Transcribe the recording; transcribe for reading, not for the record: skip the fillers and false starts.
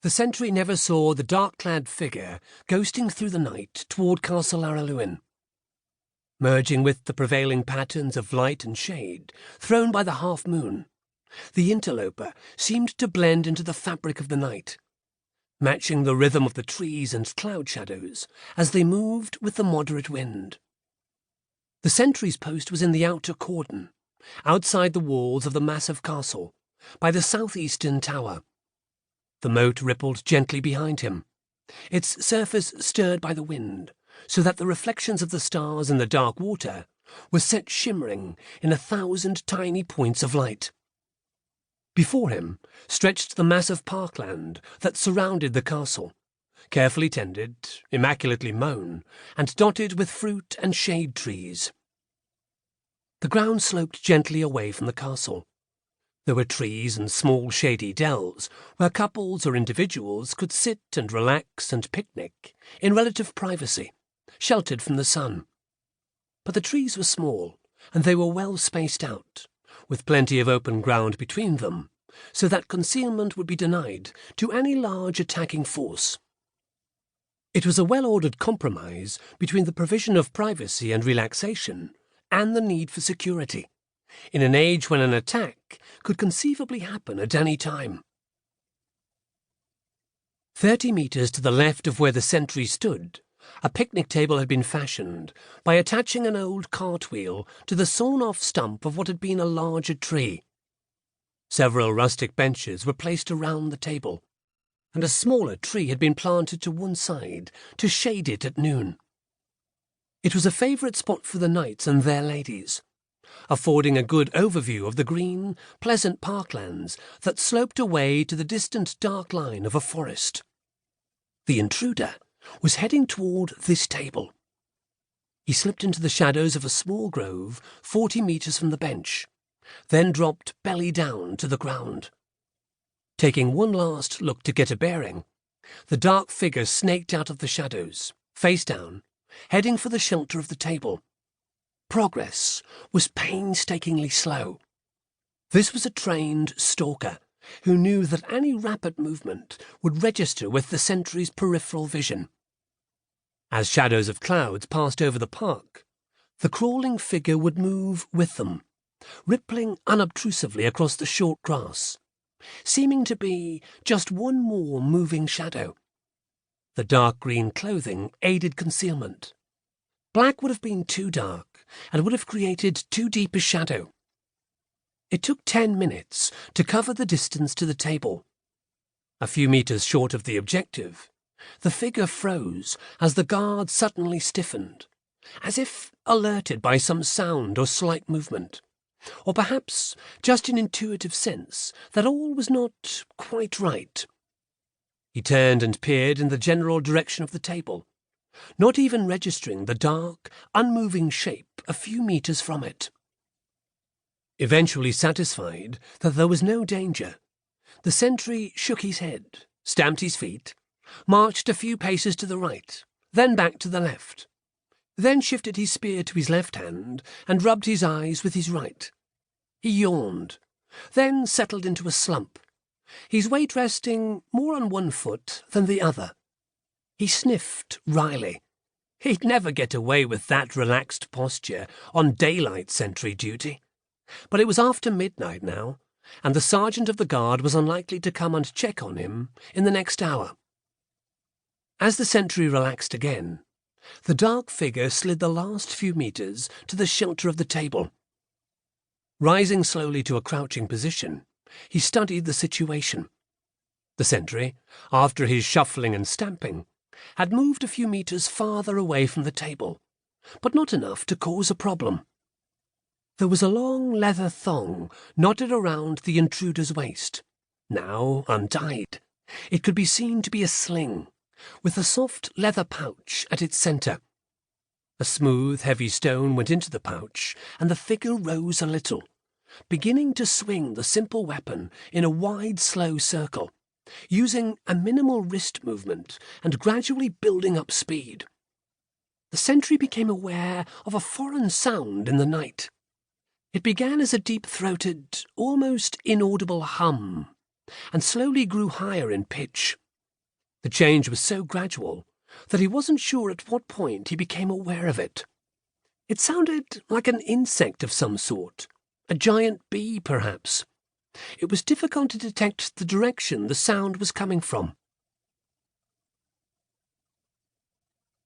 The sentry never saw the dark-clad figure ghosting through the night toward Castle Araluen. Merging with the prevailing patterns of light and shade thrown by the half-moon, the interloper seemed to blend into the fabric of the night, matching the rhythm of the trees and cloud shadows as they moved with the moderate wind. The sentry's post was in the outer cordon, outside the walls of the massive castle, by the southeastern tower. The moat rippled gently behind him, its surface stirred by the wind, so that the reflections of the stars in the dark water were set shimmering in 1,000 tiny points of light. Before him stretched the massive parkland that surrounded the castle, carefully tended, immaculately mown, and dotted with fruit and shade trees. The ground sloped gently away from the castle. There were trees and small shady dells where couples or individuals could sit and relax and picnic in relative privacy, sheltered from the sun. But the trees were small, and they were well spaced out, with plenty of open ground between them, so that concealment would be denied to any large attacking force. It was a well-ordered compromise between the provision of privacy and relaxation and the need for security, in an age when an attack could conceivably happen at any time. 30 meters to the left of where the sentry stood, a picnic table had been fashioned by attaching an old cartwheel to the sawn-off stump of what had been a larger tree. Several rustic benches were placed around the table, and a smaller tree had been planted to one side to shade it at noon. It was a favourite spot for the knights and their ladies, affording a good overview of the green, pleasant parklands that sloped away to the distant dark line of a forest. The intruder was heading toward this table. He slipped into the shadows of a small grove 40 meters from the bench, then dropped belly down to the ground. Taking one last look to get a bearing, the dark figure snaked out of the shadows, face down, heading for the shelter of the table. Progress was painstakingly slow. This was a trained stalker who knew that any rapid movement would register with the sentry's peripheral vision. As shadows of clouds passed over the park, the crawling figure would move with them, rippling unobtrusively across the short grass, seeming to be just one more moving shadow. The dark green clothing aided concealment. Black would have been too dark and would have created too deep a shadow. It took 10 minutes to cover the distance to the table. A few meters short of the objective, the figure froze as the guard suddenly stiffened, as if alerted by some sound or slight movement, or perhaps just an intuitive sense that all was not quite right. He turned and peered in the general direction of the table, not even registering the dark, unmoving shape a few meters from it. Eventually satisfied that there was no danger, the sentry shook his head, stamped his feet, marched a few paces to the right, then back to the left, then shifted his spear to his left hand and rubbed his eyes with his right. He yawned, then settled into a slump, his weight resting more on one foot than the other. He sniffed wryly. He'd never get away with that relaxed posture on daylight sentry duty. But it was after midnight now, and the sergeant of the guard was unlikely to come and check on him in the next hour. As the sentry relaxed again, the dark figure slid the last few meters to the shelter of the table. Rising slowly to a crouching position, he studied the situation. The sentry, after his shuffling and stamping, had moved a few meters farther away from the table, but not enough to cause a problem. There was a long leather thong knotted around the intruder's waist. Now untied, it could be seen to be a sling, with a soft leather pouch at its centre. A smooth, heavy stone went into the pouch, and the figure rose a little, beginning to swing the simple weapon in a wide, slow circle, using a minimal wrist movement and gradually building up speed. The sentry became aware of a foreign sound in the night. It began as a deep-throated, almost inaudible hum, and slowly grew higher in pitch. The change was so gradual that he wasn't sure at what point he became aware of it. It sounded like an insect of some sort, a giant bee, perhaps. It was difficult to detect the direction the sound was coming from.